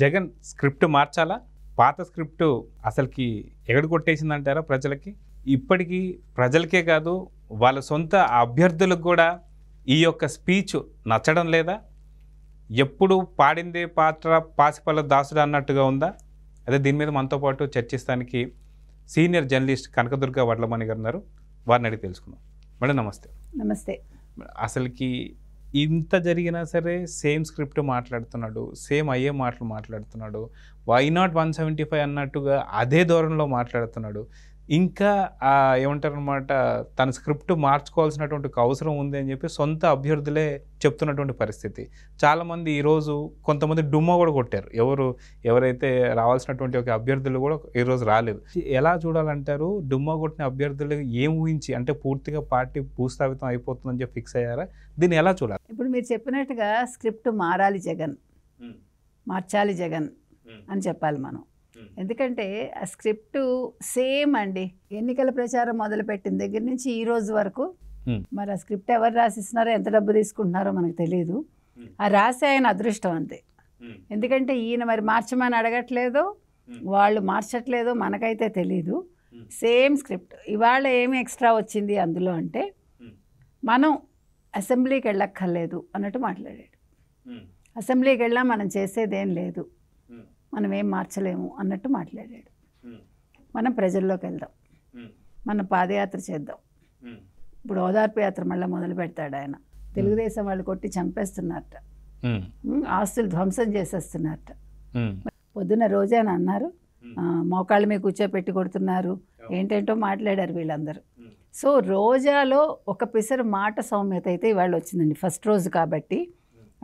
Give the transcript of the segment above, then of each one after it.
Jagan script మార్చాలా? పాత script అసలుకి ఎగడగొట్టేసిందంటారా ప్రజలకి? ఇప్పటికీ ప్రజలకే కాదు వాళ్ళ సొంత అభ్యర్థులకు కూడా ఈ యొక్క స్పీచ్ నచ్చడం లేదా? ఎప్పుడు పాడిందే పాత్ర పాసిపల్ల దాసుడు అన్నట్టుగా ఉందా? అదే దీని మీద మనతో పాటు చర్చిస్తానికి సీనియర్ జర్నలిస్ట్ కనకదుర్గ వడ్లమణి గారు ఉన్నారు. వారిని అడిగి తెలుసుకుందాం. మేడం నమస్తే. నమస్తే. అసలుకి ఇంత జరిగినా సరే సేమ్ స్క్రిప్ట్ మాట్లాడుతున్నాడు, సేమ్ అయ్యే మాటలు మాట్లాడుతున్నాడు, వై నాట్ 175 అన్నట్టుగా అదే ధోరణిలో మాట్లాడుతున్నాడు. ఇంకా ఏమంటారు అనమాట, తన స్క్రిప్ట్ మార్చుకోవాల్సినటువంటి అవసరం ఉంది అని చెప్పి సొంత అభ్యర్థులే చెప్తున్నటువంటి పరిస్థితి. చాలామంది ఈరోజు కొంతమంది డుమ్మా కూడా కొట్టారు. ఎవరైతే రావాల్సినటువంటి ఒక అభ్యర్థులు కూడా ఈరోజు రాలేదు. ఎలా చూడాలంటారు? డుమ్మా కొట్టిన అభ్యర్థులు ఏం ఊహించి, అంటే పూర్తిగా పార్టీ భూస్థాపితం అయిపోతుందని చెప్పి ఫిక్స్ అయ్యారా? దీన్ని ఎలా చూడాలి? ఇప్పుడు మీరు చెప్పినట్టుగా స్క్రిప్ట్ మారాలి జగన్, మార్చాలి జగన్ అని చెప్పాలి మనం. ఎందుకంటే ఆ స్క్రిప్ట్ సేమ్ అండి. ఎన్నికల ప్రచారం మొదలుపెట్టిన దగ్గర నుంచి ఈ రోజు వరకు మరి ఆ స్క్రిప్ట్ ఎవరు రాసిస్తున్నారో, ఎంత డబ్బు తీసుకుంటున్నారో మనకు తెలియదు. ఆ రాసే ఆయన అదృష్టం అంతే. ఎందుకంటే ఈయన మరి మార్చమని అడగట్లేదు, వాళ్ళు మార్చట్లేదు, మనకైతే తెలీదు. Same script. ఇవాళ ఏమి ఎక్స్ట్రా వచ్చింది అందులో అంటే, మనం అసెంబ్లీకి వెళ్ళక్కర్లేదు అన్నట్టు మాట్లాడాడు. అసెంబ్లీకి వెళ్ళినా మనం చేసేదేం లేదు, మనం ఏం మార్చలేము అన్నట్టు మాట్లాడాడు. మనం ప్రజల్లోకి వెళ్దాం, మన పాదయాత్ర చేద్దాం. ఇప్పుడు ఓదార్పు యాత్ర మళ్ళీ మొదలు పెడతాడు ఆయన. తెలుగుదేశం వాళ్ళు కొట్టి చంపేస్తున్నారట, ఆస్తులు ధ్వంసం చేసేస్తున్నారట. పొద్దున్న రోజా అని అన్నారు, మోకాళ్ళ మీద కూర్చోపెట్టి కొడుతున్నారు, ఏంటంటో మాట్లాడారు వీళ్ళందరూ. సో రోజాలో ఒక పిసరు మాట సౌమ్యత అయితే ఇవాళ వచ్చిందండి. ఫస్ట్ రోజు కాబట్టి,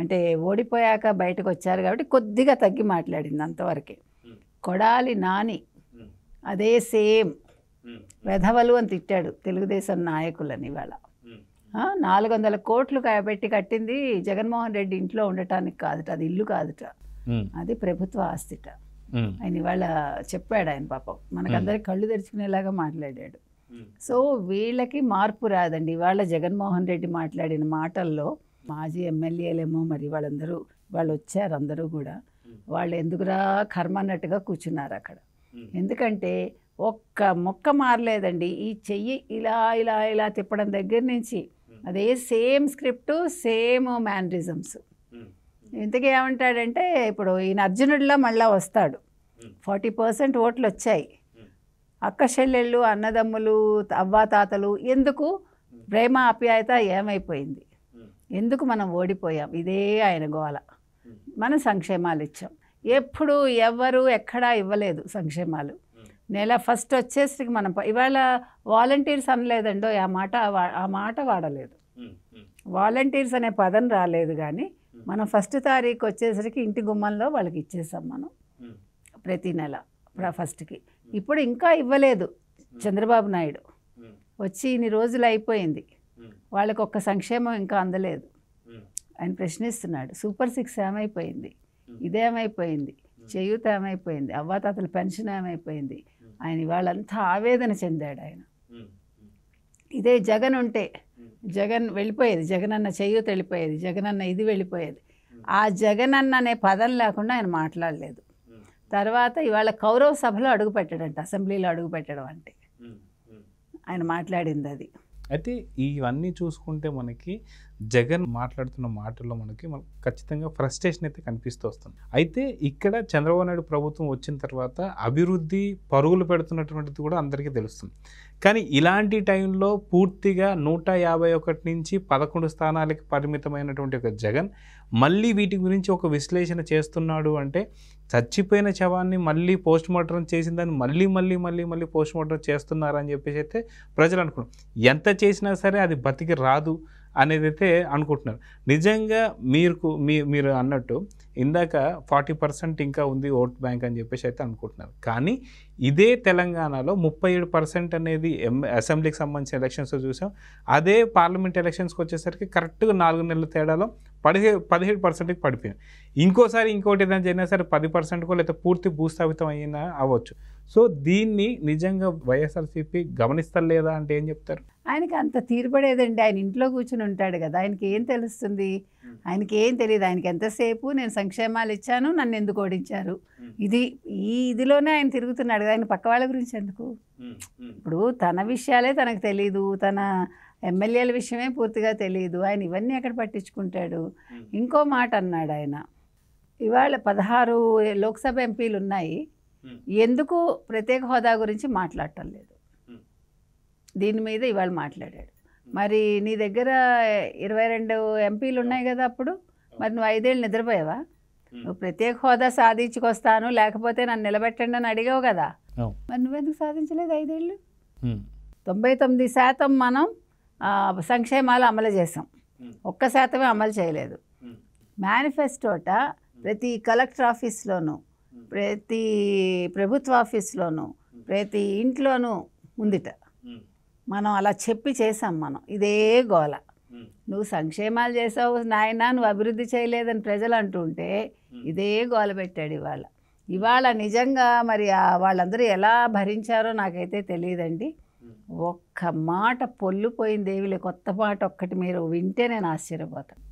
అంటే ఓడిపోయాక బయటకు వచ్చారు కాబట్టి కొద్దిగా తగ్గి మాట్లాడింది, అంతవరకే. కొడాలి నాని అదే సేమ్ వెధవలు అని తిట్టాడు తెలుగుదేశం నాయకులని. ఇవాళ 400 కోట్లు పెట్టి కట్టింది జగన్మోహన్ రెడ్డి ఇంట్లో ఉండటానికి కాదుట, అది ఇల్లు కాదుట, అది ప్రభుత్వ ఆస్తిట. ఆయన ఇవాళ చెప్పాడు. ఆయన పాపం మనకందరికి కళ్ళు తెరుచుకునేలాగా మాట్లాడాడు. సో వీళ్ళకి మార్పు రాదండి. ఇవాళ జగన్మోహన్ రెడ్డి మాట్లాడిన మాటల్లో మాజీ ఎమ్మెల్యేలేమో మరి వాళ్ళు వచ్చారు అందరూ కూడా, వాళ్ళు ఎందుకురా కర్మ అన్నట్టుగా కూర్చున్నారు అక్కడ. ఎందుకంటే ఒక్క మొక్క మారలేదండి. ఈ చెయ్యి ఇలా ఇలా ఇలా తిప్పడం దగ్గర నుంచి అదే సేమ్ స్క్రిప్ట్, సేమ్ మ్యానరిజమ్స్. ఇంతకీ ఏమంటాడంటే, ఇప్పుడు ఈయన అర్జునుడిలా మళ్ళా వస్తాడు. 40% ఓట్లు వచ్చాయి. అక్క చెల్లెళ్ళు, అన్నదమ్ములు, అవ్వాతాతలు ఎందుకు, ప్రేమ ఆప్యాయత ఏమైపోయింది, ఎందుకు మనం ఓడిపోయాం, ఇదే ఆయన గోల. మనం సంక్షేమాలు ఇచ్చాం, ఎప్పుడు ఎవరు ఎక్కడా ఇవ్వలేదు సంక్షేమాలు. నెల ఫస్ట్ వచ్చేసరికి మనం ఇవాళ వాలంటీర్స్ అనలేదండో, ఆ మాట వాడలేదు. వాలంటీర్స్ అనే పదం రాలేదు, కానీ మనం 1వ తారీఖు వచ్చేసరికి ఇంటి గుమ్మంలో వాళ్ళకి ఇచ్చేసాం మనం ప్రతి నెల 1కి. ఇప్పుడు ఇంకా ఇవ్వలేదు. చంద్రబాబు నాయుడు వచ్చి ఇన్ని రోజులు అయిపోయింది, వాళ్ళకి ఒక్క సంక్షేమం ఇంకా అందలేదు. ఆయన ప్రశ్నిస్తున్నాడు, సూపర్ 6 ఏమైపోయింది, ఇదేమైపోయింది, చేయూత ఏమైపోయింది, అవ్వాతాతల పెన్షన్ ఏమైపోయింది. ఆయన ఇవాళంతా ఆవేదన చెందాడు ఆయన. ఇదే జగన్ ఉంటే, జగన్ వెళ్ళిపోయేది, జగనన్న చేయూత వెళ్ళిపోయేది, జగనన్న ఇది వెళ్ళిపోయేది. ఆ జగనన్న అనే పదం లేకుండా ఆయన మాట్లాడలేదు. తర్వాత ఇవాళ కౌరవ సభలో అడుగుపెట్టాడంట, అసెంబ్లీలో అడుగుపెట్టడం అంటే ఆయన మాట్లాడింది అది. అయితే ఇవన్నీ చూసుకుంటే మనకి జగన్ మాట్లాడుతున్న మాటల్లో మనకి ఖచ్చితంగా ఫ్రస్ట్రేషన్ అయితే కనిపిస్తూ వస్తుంది. అయితే ఇక్కడ చంద్రబాబు నాయుడు ప్రభుత్వం వచ్చిన తర్వాత అభివృద్ధి పరుగులు పెడుతున్నటువంటిది కూడా అందరికీ తెలుస్తుంది. కానీ ఇలాంటి టైంలో పూర్తిగా 151 నుంచి 11 స్థానాలకి పరిమితమైనటువంటి ఒక జగన్ మళ్ళీ వీటి గురించి ఒక విశ్లేషణ చేస్తున్నాడు అంటే, చచ్చిపోయిన శవాన్ని మళ్ళీ పోస్ట్ మార్టం చేసిన దాన్ని మళ్ళీ పోస్ట్ మార్టం చేస్తున్నారని చెప్పేసి అయితే ప్రజలు అనుకుంటున్నారు. ఎంత చేసినా సరే అది బతికి రాదు అనేది అయితే అనుకుంటున్నారు. నిజంగా మీరు అన్నట్టు ఇందాక 40% ఇంకా ఉంది ఓట్ బ్యాంక్ అని చెప్పేసి అయితే అనుకుంటున్నారు. కానీ ఇదే తెలంగాణలో 37% అనేది అసెంబ్లీకి సంబంధించిన ఎలక్షన్స్ చూసాం. అదే పార్లమెంట్ ఎలక్షన్స్కి వచ్చేసరికి కరెక్ట్గా 4 నెలల తేడాలో 17%కి పడిపోయింది. ఇంకోసారి ఇంకోటి ఏదైనా జరిగినా సరే 10%కో లేదా పూర్తి భూస్థాపితం అయినా అవ్వచ్చు. సో దీన్ని నిజంగా వైఎస్ఆర్సీపీ గమనిస్తలేదా అంటే ఏం చెప్తారు? ఆయనకి అంత తీరుపడేదండి. ఆయన ఇంట్లో కూర్చుని ఉంటాడు కదా, ఆయనకి ఏం తెలుస్తుంది? ఆయనకి ఏం తెలియదు. ఆయనకి ఎంతసేపు నేను సంక్షేమాలు ఇచ్చాను, నన్ను ఎందుకు ఓడించారు, ఇదిలోనే ఆయన తిరుగుతున్నాడు కదా. ఆయన పక్క వాళ్ళ గురించి ఎందుకు? ఇప్పుడు తన విషయాలే తనకు తెలీదు, తన ఎమ్మెల్యేల విషయమే పూర్తిగా తెలియదు. ఆయన ఇవన్నీ ఎక్కడ పట్టించుకుంటాడు? ఇంకో మాట అన్నాడు ఆయన, ఇవాళ 16 లోక్సభ ఎంపీలు ఉన్నాయి, ఎందుకు ప్రత్యేక హోదా గురించి మాట్లాడటం లేదు? దీని మీద ఇవాళ మాట్లాడాడు. మరి నీ దగ్గర 22 ఎంపీలు ఉన్నాయి కదా, అప్పుడు మరి నువ్వు 5 ఏళ్ళు నిద్రపోయావా? నువ్వు ప్రత్యేక హోదా సాధించుకొస్తాను లేకపోతే నన్ను నిలబెట్టండి అని అడిగావు కదా, మరి నువ్వెందుకు సాధించలేదు 5 ఏళ్ళు? 99% మనం సంక్షేమాలు అమలు చేసాం, 1% అమలు చేయలేదు. మేనిఫెస్టోట ప్రతి కలెక్టర్ ఆఫీస్లోనూ, ప్రతి ప్రభుత్వ ఆఫీస్లోనూ, ప్రతి ఇంట్లోనూ ఉందిట. మనం అలా చెప్పి చేసాం. మనం ఇదే గోల, నువ్వు సంక్షేమాలు చేసావు నాయన, నువ్వు అభివృద్ధి చేయలేదని ప్రజలు అంటుంటే ఇదే గోల పెట్టాడు ఇవాళ నిజంగా మరి వాళ్ళందరూ ఎలా భరించారో నాకైతే తెలియదండి. ఒక్క మాట పొల్లుపోయింది ఏవిలే, కొత్త మాట ఒక్కటి మీరు వింటే నేను ఆశ్చర్యపోతాను.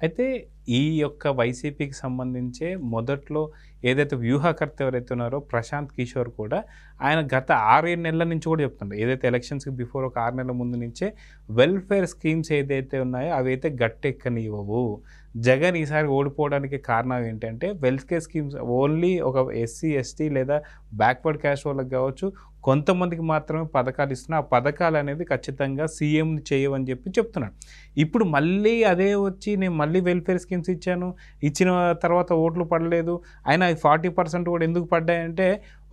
అయితే ఈ యొక్క వైసీపీకి సంబంధించే మొదట్లో ఏదైతే వ్యూహకర్త ఎవరైతే ఉన్నారో ప్రశాంత్ కిషోర్ కూడా ఆయన గత 6-7 నెలల నుంచి కూడా చెప్తున్నారు, ఏదైతే ఎలక్షన్స్కి బిఫోర్ ఒక 6 నెలల ముందు నుంచే వెల్ఫేర్ స్కీమ్స్ ఏదైతే ఉన్నాయో అవి అయితే గట్టెక్కనివ్వవు. జగన్ ఈసారి ఓడిపోవడానికి కారణం ఏంటంటే వెల్ఫేర్ స్కీమ్స్ ఓన్లీ ఒక ఎస్సీ ఎస్టీ లేదా బ్యాక్వర్డ్ క్యాస్ట్ వాళ్ళకి కావచ్చు కొంతమందికి మాత్రమే పథకాలు ఇస్తున్నా, ఆ పథకాలు అనేది ఖచ్చితంగా సీఎంని చేయవని చెప్పి చెప్తున్నాడు. ఇప్పుడు మళ్ళీ అదే వచ్చి నేను మళ్ళీ వెల్ఫేర్ స్కీమ్స్ ఇచ్చిన తర్వాత ఓట్లు పడలేదు, అయినా 40% కూడా ఎందుకు పడ్డాయంటే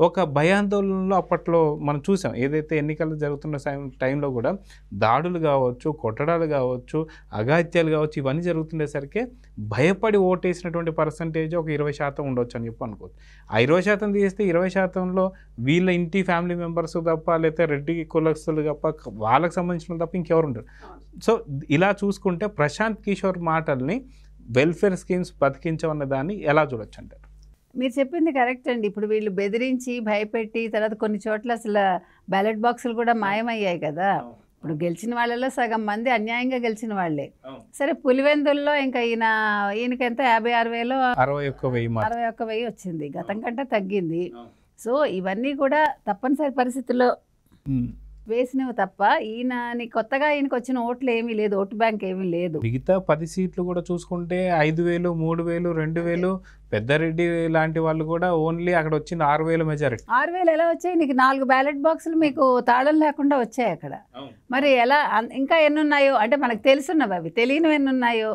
ఒక భయాందోళనలో అప్పట్లో మనం చూసాం. ఏదైతే ఎన్నికలు జరుగుతున్న టైంలో కూడా దాడులు కావచ్చు, కొట్టడాలు కావచ్చు, అఘాయిత్యాలు కావచ్చు, ఇవన్నీ జరుగుతుండేసరికి భయపడి ఓటేసినటువంటి పర్సంటేజ్ ఒక 20% ఉండొచ్చు అని చెప్పి అనుకోవచ్చు. ఆ 20% తీస్తే 20%లో వీళ్ళ ఇంటి ఫ్యామిలీ మెంబర్స్ తప్ప, లేకపోతే రెడ్డి కులస్తులు తప్ప, వాళ్ళకి సంబంధించిన తప్ప ఇంకెవరు ఉండరు. సో ఇలా చూసుకుంటే ప్రశాంత్ కిషోర్ మాటల్ని వెల్ఫేర్ స్కీమ్స్ బతికించమన్న దాన్ని ఎలా చూడొచ్చు అంటారు? మీరు చెప్పింది కరెక్ట్ అండి. ఇప్పుడు వీళ్ళు బెదిరించి భయపెట్టి తర్వాత కొన్ని చోట్ల అసలు బ్యాలెట్ బాక్సులు కూడా మాయమయ్యాయి కదా. ఇప్పుడు గెలిచిన వాళ్ళలో సగం మంది అన్యాయంగా గెలిచిన వాళ్ళే. సరే పులివెందుల్లో ఇంకా ఈయనకి ఎంత 56,000 61,000 వచ్చింది, గతం కంటే తగ్గింది. సో ఇవన్నీ కూడా తప్పనిసరి పరిస్థితుల్లో వేసినవి తప్ప కొత్తగా ఈయనకి వచ్చిన ఓట్లు ఏమీ లేదు, ఓటు బ్యాంక్ ఏమీ లేదు. మిగతా 10 సీట్లు కూడా చూసుకుంటే 5,000, 3,000, 2,000 పెద్దారెడ్డి లాంటి వాళ్ళు కూడా ఓన్లీ అక్కడ వచ్చింది 6,000 మెజారిటీ. 6,000 ఎలా వచ్చాయి? నీకు 4 బ్యాలెట్ బాక్సులు మీకు తాళం లేకుండా వచ్చాయి అక్కడ. మరి ఎలా ఇంకా ఎన్ని ఉన్నాయో అంటే మనకు తెలుసున్నవి, అవి తెలియనివి ఎన్ని ఉన్నాయో.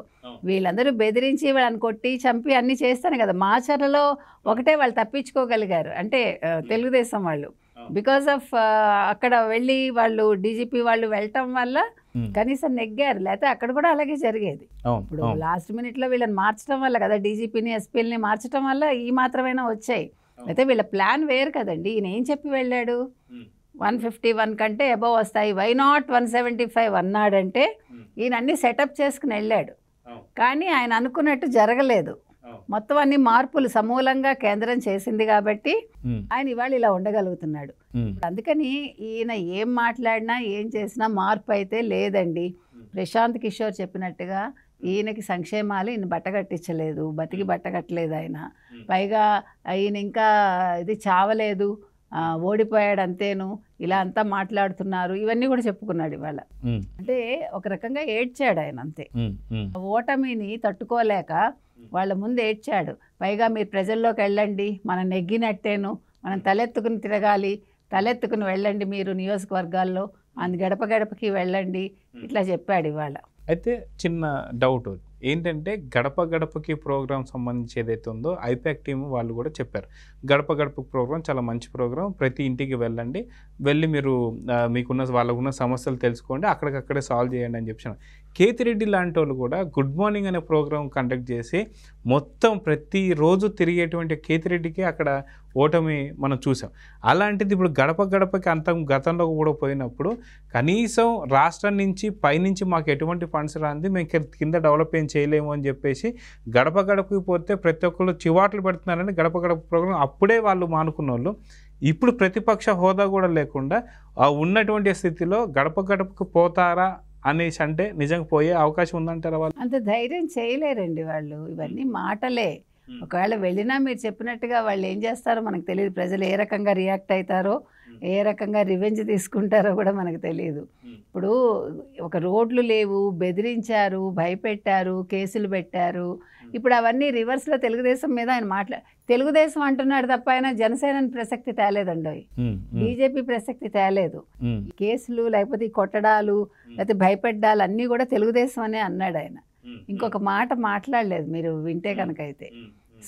వీళ్ళందరూ బెదిరించి వాళ్ళని కొట్టి చంపి అన్ని చేస్తాను కదా. మాచర్లలో ఒకటే వాళ్ళు తప్పించుకోగలిగారు, అంటే తెలుగుదేశం వాళ్ళు. బికాస్ ఆఫ్ అక్కడ వెళ్ళి వాళ్ళు డీజీపీ వాళ్ళు వెళ్ళటం వల్ల కనీసం నెగ్గారు, లేకపోతే అక్కడ కూడా అలాగే జరిగేది. ఇప్పుడు లాస్ట్ మినిట్లో వీళ్ళని మార్చడం వల్ల కదా, డీజీపీని ఎస్పీని మార్చడం వల్ల ఈ మాత్రమైనా వచ్చాయి. అయితే వీళ్ళ ప్లాన్ వేరు కదండి. ఈయన ఏం చెప్పి వెళ్ళాడు, 151 కంటే అబవ్ వస్తాయి, వై నాట్ 175 అన్నాడంటే ఈయన అన్ని సెటప్ చేసుకుని వెళ్ళాడు. కానీ ఆయన అనుకున్నట్టు జరగలేదు. మొత్తం అన్ని మార్పులు సమూలంగా కేంద్రం చేసింది కాబట్టి ఆయన ఇవాళ ఇలా ఉండగలుగుతున్నాడు. అందుకని ఈయన ఏం మాట్లాడినా ఏం చేసినా మార్పు అయితే లేదండి. ప్రశాంత్ కిషోర్ చెప్పినట్టుగా ఈయనకి సంక్షేమాలు ఈయన బట్టగట్టించలేదు, బతికి బట్టగట్టలేదు ఆయన. పైగా ఈయన ఇంకా ఇది చావలేదు, ఓడిపోయాడు అంతేను, ఇలా అంతా మాట్లాడుతున్నారు, ఇవన్నీ కూడా చెప్పుకున్నాడు ఇవాళ. అంటే ఒక రకంగా ఏడ్చాడు ఆయన అంతే. ఓటమిని తట్టుకోలేక వాళ్ళ ముందు ఏడ్చాడు. పైగా మీరు ప్రజల్లోకి వెళ్ళండి, మనం నెగ్గినట్టేను, మనం తలెత్తుకుని తిరగాలి, తలెత్తుకుని వెళ్ళండి మీరు నియోజకవర్గాల్లో, గడప గడపకి వెళ్ళండి, ఇట్లా చెప్పాడు ఇవాళ. అయితే చిన్న డౌట్ ఏంటంటే గడప గడపకి ప్రోగ్రామ్ సంబంధించి ఏదైతే ఉందో ఐపాక్ టీం వాళ్ళు కూడా చెప్పారు, గడప గడప ప్రోగ్రామ్ చాలా మంచి ప్రోగ్రామ్, ప్రతి ఇంటికి వెళ్ళండి, వెళ్ళి మీరు వాళ్ళకున్న సమస్యలు తెలుసుకోండి, అక్కడికక్కడే సాల్వ్ చేయండి అని చెప్పాను. కేతిరెడ్డి లాంటి వాళ్ళు కూడా గుడ్ మార్నింగ్ అనే ప్రోగ్రాం కండక్ట్ చేసి మొత్తం ప్రతిరోజు తిరిగేటువంటి కేతిరెడ్డికి అక్కడ ఓటమి మనం చూసాం. అలాంటిది ఇప్పుడు గడప గడపకి అంత గతంలో కూడా పోయినప్పుడు కనీసం రాష్ట్రం నుంచి పైనుంచి మాకు ఎటువంటి ఫండ్స్ రాంది, మేము కింద డెవలప్ ఏం చేయలేము అని చెప్పేసి గడప గడపకి పోతే ప్రతి ఒక్కళ్ళు చివాట్లు పెడుతున్నారని గడప గడప ప్రోగ్రాం అప్పుడే వాళ్ళు మానుకున్న వాళ్ళు ఇప్పుడు ప్రతిపక్ష హోదా కూడా లేకుండా ఉన్నటువంటి స్థితిలో గడప గడపకు పోతారా అనేసి అంటే నిజంగా పోయే అవకాశం ఉందంటారా? వాళ్ళు అంత ధైర్యం చేయలేరండి వాళ్ళు. ఇవన్నీ మాటలే. ఒకవేళ వెళ్ళినా మీరు చెప్పినట్టుగా వాళ్ళు ఏం చేస్తారో మనకు తెలియదు. ప్రజలు ఏ రకంగా రియాక్ట్ అవుతారో, ఏ రకంగా రివెంజ్ తీసుకుంటారో కూడా మనకు తెలియదు. ఇప్పుడు ఒక రోడ్లు లేవు, బెదిరించారు, భయపెట్టారు, కేసులు పెట్టారు. ఇప్పుడు అవన్నీ రివర్స్లో తెలుగుదేశం మీద ఆయన తెలుగుదేశం అంటున్నాడు తప్ప ఆయన జనసేన ప్రసక్తి తేలేదండి. బీజేపీ ప్రసక్తి తేలేదు. కేసులు లేకపోతే కొట్టడాలు లేకపోతే భయపెట్టాలు అన్నీ కూడా తెలుగుదేశం అనే అన్నాడు ఆయన. ఇంకొక మాట మాట్లాడలేదు మీరు వింటే కనుక అయితే.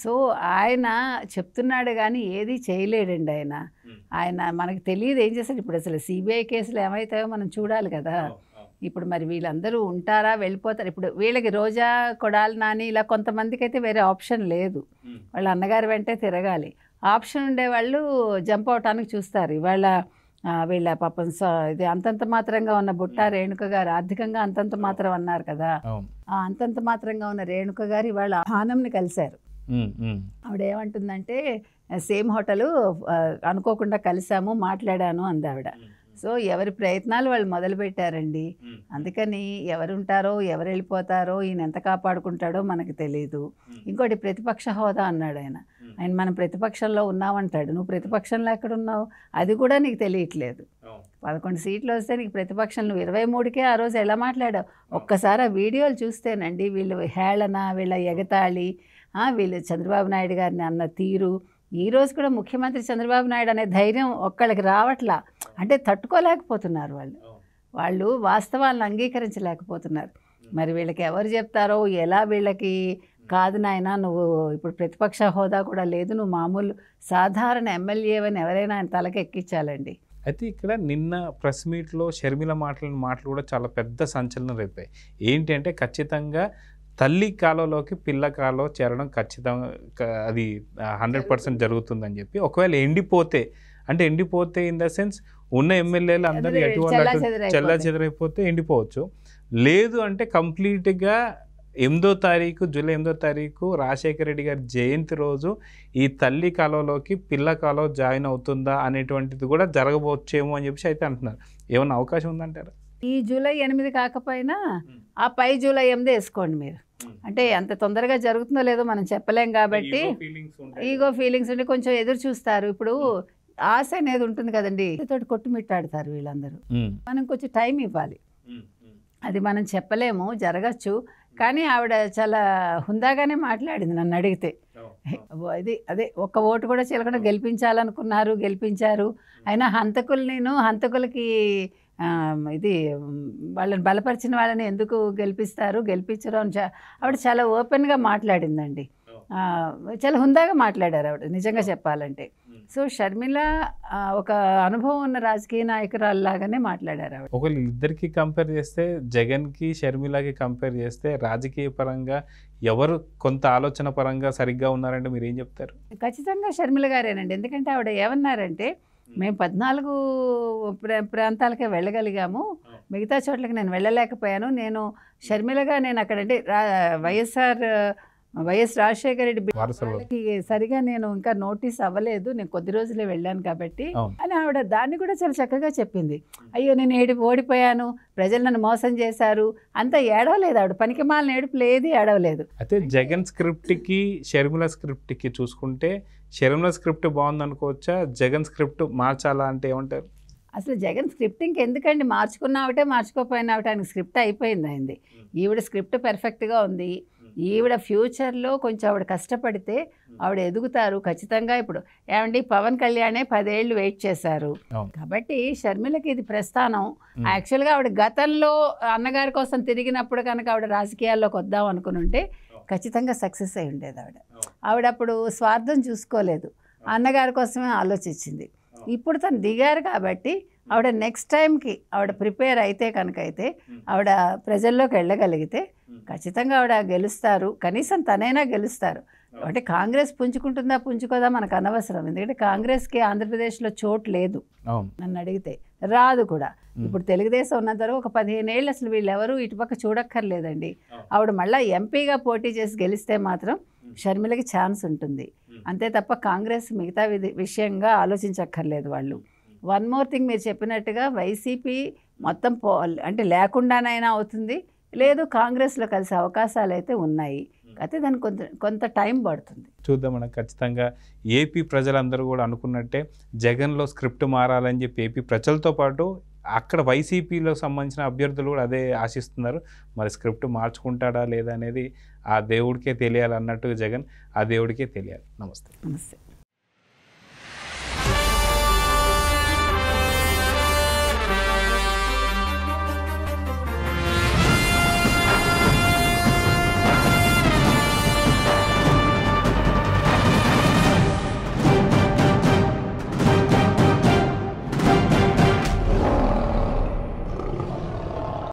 సో ఆయన చెప్తున్నాడు కానీ ఏది చేయలేడండి ఆయన మనకు తెలియదు ఏం చేస్తాడు. ఇప్పుడు అసలు సిబిఐ కేసులు ఏమవుతాయో మనం చూడాలి కదా. ఇప్పుడు మరి వీళ్ళందరూ ఉంటారా, వెళ్ళిపోతారు? ఇప్పుడు వీళ్ళకి రోజా, కొడాలి నాని ఇలా కొంతమందికి అయితే వేరే ఆప్షన్ లేదు. వాళ్ళ అన్నగారి వెంటే తిరగాలి. ఆప్షన్ ఉండేవాళ్ళు జంప్ అవటానికి చూస్తారు. ఇవాళ వీళ్ళ పాపం ఇది అంతంత మాత్రంగా ఉన్న బుట్టా రేణుక గారు ఆర్థికంగా అంతంత మాత్రం అన్నారు కదా. ఆ అంతంత మాత్రంగా ఉన్న రేణుక గారు ఇవాళ ఆనంని కలిశారు. ఆవిడ ఏమంటుందంటే సేమ్ హోటలు అనుకోకుండా కలిసాము, మాట్లాడాను అంది ఆవిడ. సో ఎవరి ప్రయత్నాలు వాళ్ళు మొదలుపెట్టారండి. అందుకని ఎవరుంటారో ఎవరు వెళ్ళిపోతారో ఈయన ఎంత కాపాడుకుంటాడో మనకు తెలియదు. ఇంకోటి ప్రతిపక్ష హోదా అన్నాడు ఆయన మనం ప్రతిపక్షంలో ఉన్నామంటాడు. నువ్వు ప్రతిపక్షంలో ఎక్కడున్నావు అది కూడా నీకు తెలియట్లేదు. 11 సీట్లు వస్తే నీకు ప్రతిపక్షం, నువ్వు 23కే ఆ రోజు ఎలా మాట్లాడావు? ఒక్కసారి ఆ వీడియోలు చూస్తేనండి వీళ్ళు హేళన, వీళ్ళ ఎగతాళి, వీళ్ళు చంద్రబాబు నాయుడు గారిని అన్న తీరు. ఈరోజు కూడా ముఖ్యమంత్రి చంద్రబాబు నాయుడు అనే ధైర్యం ఒక్కళ్ళకి రావట్లా. అంటే తట్టుకోలేకపోతున్నారు వాళ్ళు వాస్తవాలను అంగీకరించలేకపోతున్నారు. మరి వీళ్ళకి ఎవరు చెప్తారో ఎలా, వీళ్ళకి కాదు నాయన నువ్వు ఇప్పుడు ప్రతిపక్ష హోదా కూడా లేదు, నువ్వు మామూలు సాధారణ ఎమ్మెల్యేవని ఎవరైనా ఆయన తలకి ఎక్కించాలండి. అయితే ఇక్కడ నిన్న ప్రెస్ మీట్లో షర్మిల మాటలు కూడా చాలా పెద్ద సంచలనం రేపాయి. ఏంటి అంటే ఖచ్చితంగా తల్లి కాలంలోకి పిల్ల కాలం చేరడం ఖచ్చితంగా అది 100% జరుగుతుందని చెప్పి, ఒకవేళ ఎండిపోతే ఇన్ ద సెన్స్ ఉన్న ఎమ్మెల్యేలు అందరూ చెల్లా చెదరైపోతే ఎండిపోవచ్చు. లేదు అంటే కంప్లీట్గా జూలై 8వ తారీఖు రాజశేఖర రెడ్డి గారి జయంతి రోజు ఈ తల్లి కాలంలోకి పిల్ల కాలం జాయిన్ అవుతుందా అనేటువంటిది కూడా జరగవచ్చేమో అని చెప్పి అయితే అంటున్నారు. ఏమన్నా అవకాశం ఉందంటారా? ఈ జూలై 8 కాకపోయినా ఆ పై జూలై 8 వేసుకోండి మీరు. అంటే అంత తొందరగా జరుగుతుందో లేదో మనం చెప్పలేం కాబట్టి ఈగో ఫీలింగ్స్ ఉండి కొంచెం ఎదురు చూస్తారు. ఇప్పుడు ఆశ అనేది ఉంటుంది కదండి, తోటి కొట్టుమిట్టాడుతారు వీళ్ళందరూ. మనం కొంచెం టైం ఇవ్వాలి. అది మనం చెప్పలేము, జరగచ్చు. కానీ ఆవిడ చాలా హుందాగానే మాట్లాడింది నన్ను అడిగితే. అదే ఒక్క ఓటు కూడా చేయకుండా గెలిపించాలనుకున్నారు, గెలిపించారు. అయినా హంతకులకి ఇది వాళ్ళని బలపరిచిన వాళ్ళని ఎందుకు గెలిపించరు అని ఆవిడ చాలా ఓపెన్గా మాట్లాడిందండి. చాలా హుందాగా మాట్లాడారు ఆవిడ నిజంగా చెప్పాలంటే. సో షర్మిల ఒక అనుభవం ఉన్న రాజకీయ నాయకురాల్లాగానే మాట్లాడారు ఆవిడ. ఒకవేళ ఇద్దరికి కంపేర్ చేస్తే, జగన్కి షర్మిలకి కంపేర్ చేస్తే రాజకీయ పరంగా ఎవరు కొంత ఆలోచన పరంగా సరిగ్గా ఉన్నారంటే మీరు ఏం చెప్తారు? ఖచ్చితంగా షర్మిల గారేనండి. ఎందుకంటే ఆవిడ ఏమన్నారంటే మేము 14 ప్రాంతాలకే వెళ్ళగలిగాము, మిగతా చోట్లకి నేను వెళ్ళలేకపోయాను. నేను షర్మిలగా నేను అక్కడంటే వైఎస్ రాజశేఖర రెడ్డి వాళ్ళకి సరిగా నేను ఇంకా నోటీస్ అవ్వలేదు, నేను కొద్ది రోజులే వెళ్ళాను కాబట్టి అని ఆవిడ దాన్ని కూడా చాలా చక్కగా చెప్పింది. అయ్యో నేను ఓడిపోయాను, ప్రజలు నన్ను మోసం చేశారు అంతా ఏడవలేదు ఆవిడ. పనికి మాలిన ఏడుపులు ఏది ఏడవలేదు. అయితే జగన్ స్క్రిప్ట్కి షర్మిల స్క్రిప్ట్కి చూసుకుంటే షర్మిల స్క్రిప్ట్ బాగుంది అనుకోవచ్చా? జగన్ స్క్రిప్ట్ మార్చాలా అంటే ఏమంటారు? అసలు జగన్ స్క్రిప్ట్ ఇంకెందుకండి, మార్చుకున్నా ఒకటే మార్చుకోకపోయినా ఒకటే, ఆయనకి స్క్రిప్ట్ అయిపోయింది అయింది. ఈవిడ స్క్రిప్ట్ పర్ఫెక్ట్గా ఉంది. ఈవిడ ఫ్యూచర్లో కొంచెం ఆవిడ కష్టపడితే ఆవిడ ఎదుగుతారు ఖచ్చితంగా. ఇప్పుడు ఏమండి పవన్ కళ్యాణే 10 ఏళ్ళు వెయిట్ చేశారు కాబట్టి షర్మిలకి ఇది ప్రస్థానం. యాక్చువల్గా ఆవిడ గతంలో అన్నగారి కోసం తిరిగినప్పుడు కనుక ఆవిడ రాజకీయాల్లోకి వద్దాం అనుకుని ఉంటే ఖచ్చితంగా సక్సెస్ అయి ఉండేది. ఆవిడ అప్పుడు స్వార్థం చూసుకోలేదు, అన్నగారి కోసమే ఆలోచించింది. ఇప్పుడు తను దిగారు కాబట్టి ఆవిడ నెక్స్ట్ టైంకి ఆవిడ ప్రిపేర్ అయితే కనుక అయితే ఆవిడ ప్రజల్లోకి వెళ్ళగలిగితే ఖచ్చితంగా ఆవిడ గెలుస్తారు, కనీసం తనైనా గెలుస్తారు. అంటే కాంగ్రెస్ పుంజుకుంటుందా పుంజుకోదా మనకు అనవసరం, ఎందుకంటే కాంగ్రెస్కి ఆంధ్రప్రదేశ్లో చోటు లేదు నన్ను అడిగితే, రాదు కూడా. ఇప్పుడు తెలుగుదేశం ఉన్నంత వరకు ఒక 15 ఏళ్ళు అసలు వీళ్ళెవరూ ఇటుపక్క చూడక్కర్లేదండి. ఆవిడ మళ్ళీ ఎంపీగా పోటీ చేసి గెలిస్తే మాత్రం షర్మిలకి ఛాన్స్ ఉంటుంది, అంతే తప్ప కాంగ్రెస్ మిగతా విషయంగా ఆలోచించక్కర్లేదు వాళ్ళు. వన్ మోర్ థింగ్, మీరు చెప్పినట్టుగా వైసీపీ మొత్తం అంటే లేకుండానైనా అవుతుంది, లేదు కాంగ్రెస్లో కలిసే అవకాశాలు అయితే ఉన్నాయి. అయితే దానికి కొంత టైం పడుతుంది, చూద్దాం. మనకు ఖచ్చితంగా ఏపీ ప్రజలందరూ కూడా అనుకున్నట్టే జగన్లో స్క్రిప్ట్ మారాలని చెప్పి ఏపీ ప్రజలతో పాటు అక్కడ వైసీపీలో సంబంధించిన అభ్యర్థులు కూడా అదే ఆశిస్తున్నారు. మరి స్క్రిప్ట్ మార్చుకుంటాడా లేదా అనేది ఆ దేవుడికే తెలియాలన్నట్టు జగన్, ఆ దేవుడికే తెలియాలి. నమస్తే. నమస్తే.